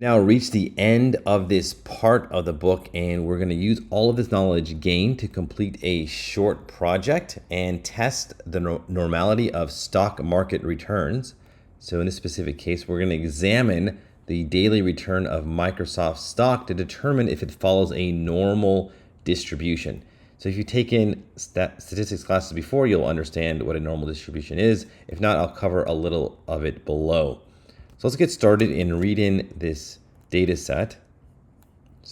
Now reach the end of this part of the book, and we're going to use all of this knowledge gained to complete a short project and test the normality of stock market returns. So in this specific case, we're going to examine the daily return of Microsoft stock to determine if it follows a normal distribution. So if you've taken statistics classes before, you'll understand what a normal distribution is. If not, I'll cover a little of it below. So let's get started in reading this data set.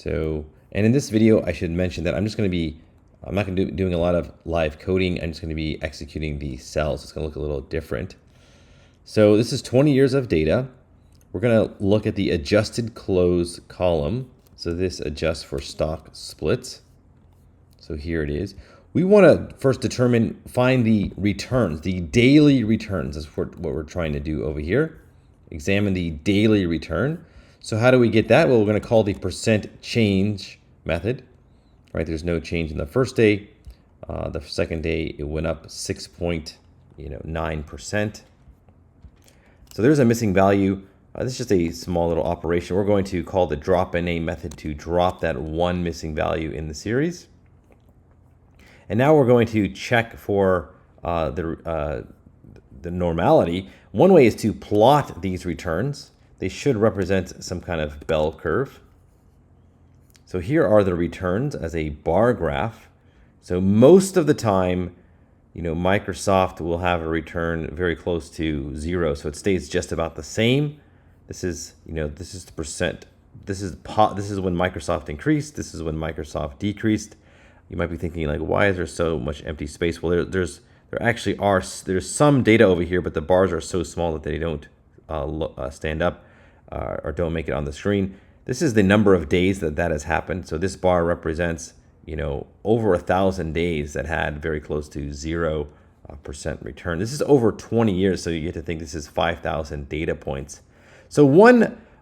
And in this video, I should mention that I'm not going to be doing a lot of live coding. I'm just going to be executing the cells. It's going to look a little different. So this is 20 years of data. We're going to look at the adjusted close column. So this adjusts for stock splits. So here it is. We want to first find the returns, the daily returns. That's what we're trying to do over here. Examine the daily return. So how do we get that? Well, we're going to call the percent change method. Right? There's no change in the first day. The second day it went up 6.9%. So there's a missing value. This is just a small little operation. We're going to call the drop NA method to drop that one missing value in the series. And now we're going to check for the normality. One way is to plot these returns. They should represent some kind of bell curve. So here are the returns as a bar graph. So most of the time, Microsoft will have a return very close to 0. So it stays just about the same. This is the percent. This is when Microsoft increased. This is when Microsoft decreased. You might be thinking, like, why is there so much empty space? Well, there's some data over here, but the bars are so small that they don't stand up or don't make it on the screen. This is the number of days that has happened. So this bar represents, over 1,000 days that had very close to 0% return. This is over 20 years, so you get to think this is 5,000 data points. So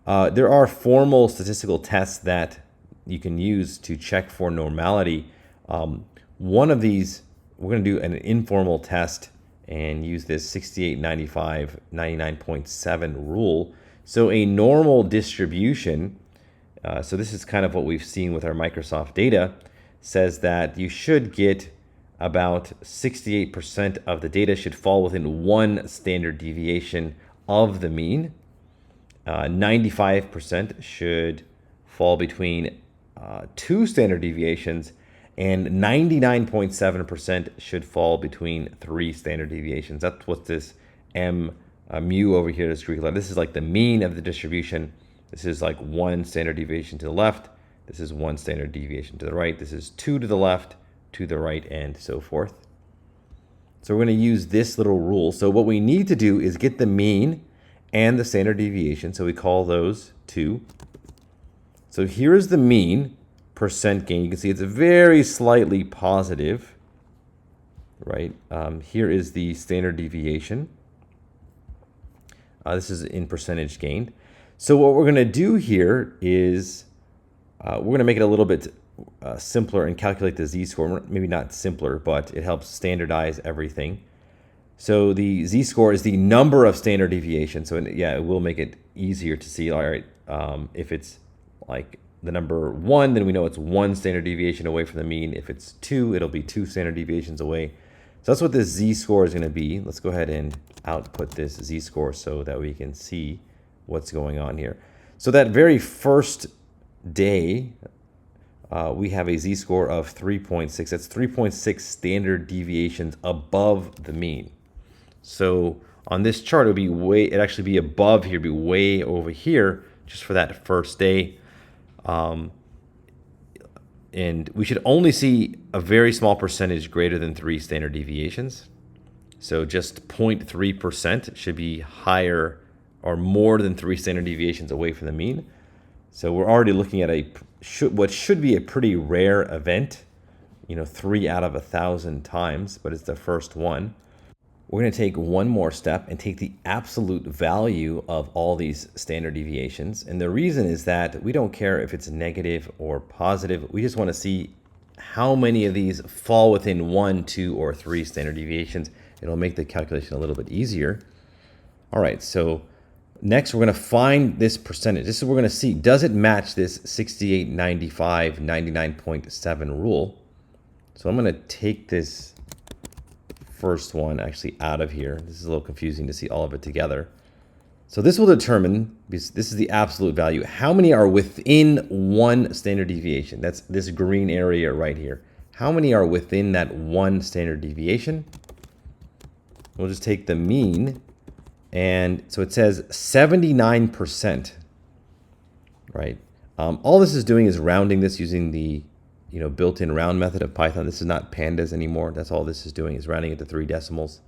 there are formal statistical tests that you can use to check for normality. One of these, we're going to do an informal test and use this 6895 99.7 rule. So a normal distribution, so this is kind of what we've seen with our Microsoft data, says that you should get about 68% of the data should fall within one standard deviation of the mean. 95% should fall between 2 standard deviations, and 99.7% should fall between 3 standard deviations. That's what this mu over here is Greek letter. This is like the mean of the distribution. This is like 1 standard deviation to the left. This is 1 standard deviation to the right. This is 2 to the left, to the right, and so forth. So we're going to use this little rule. So what we need to do is get the mean and the standard deviation. So we call those 2. So here is the mean percent gain. You can see it's very slightly positive, right? Here is the standard deviation. This is in percentage gained. So what we're going to do here is we're going to make it a little bit simpler and calculate the z-score. Maybe not simpler, but it helps standardize everything. So the z-score is the number of standard deviations. So yeah, it will make it easier to see. All right, if it's like the number 1, then we know it's 1 standard deviation away from the mean. If it's 2, it'll be 2 standard deviations away. So that's what this z-score is going to be. Let's go ahead and output this z-score so that we can see what's going on here. So that very first day, we have a z-score of 3.6. That's 3.6 standard deviations above the mean. So on this chart, it'd actually be above here, be way over here, just for that first day. And we should only see a very small percentage greater than 3 standard deviations. So just 0.3% should be higher or more than 3 standard deviations away from the mean. So we're already looking at what should be a pretty rare event, 3 out of 1,000 times, but it's the first one. We're going to take one more step and take the absolute value of all these standard deviations. And the reason is that we don't care if it's negative or positive. We just want to see how many of these fall within 1, 2, or 3 standard deviations. It'll make the calculation a little bit easier. All right, so Next, we're going to find this percentage. This is what we're going to see. Does it match this 68, 95, 99.7 rule? So I'm going to take this first one actually out of here. This is a little confusing to see all of it together. So this will determine, because this is the absolute value, how many are within one standard deviation. That's this green area right here. How many are within that one standard deviation? We'll just take the mean. And so it says 79%, right? All this is doing is rounding this using the built-in round method of Python. This is not pandas anymore. That's all this is doing, is rounding it to 3 decimals.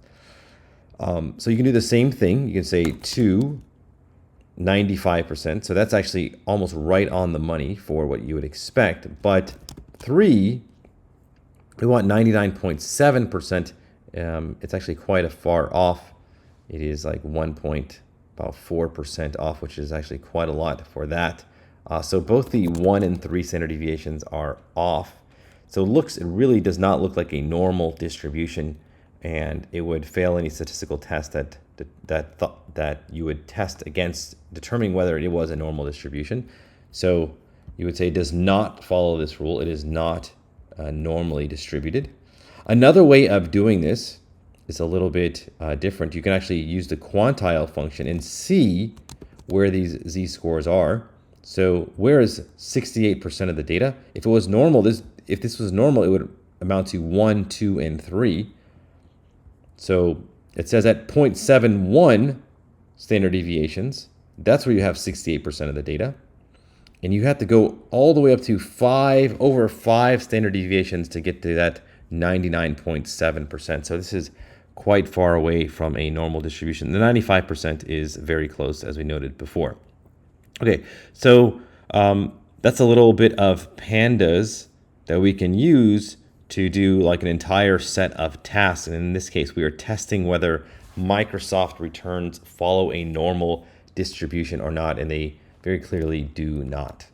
So you can do the same thing. You can say 2, 95%. So that's actually almost right on the money for what you would expect. But 3, we want 99.7%. It's actually quite a far off. It is like about 4% off, which is actually quite a lot for that. So both the 1 and 3 standard deviations are off. So it really does not look like a normal distribution, and it would fail any statistical test that you would test against determining whether it was a normal distribution. So you would say it does not follow this rule. It is not normally distributed. Another way of doing this is a little bit different. You can actually use the quantile function and see where these z-scores are. So where is 68% of the data? If it was normal, if this was normal, it would amount to 1, 2, and 3. So it says at 0.71 standard deviations, that's where you have 68% of the data. And you have to go all the way up to over 5 standard deviations to get to that 99.7%. So this is quite far away from a normal distribution. The 95% is very close, as we noted before. Okay, so that's a little bit of pandas that we can use to do like an entire set of tasks. And in this case, we are testing whether Microsoft returns follow a normal distribution or not, and they very clearly do not.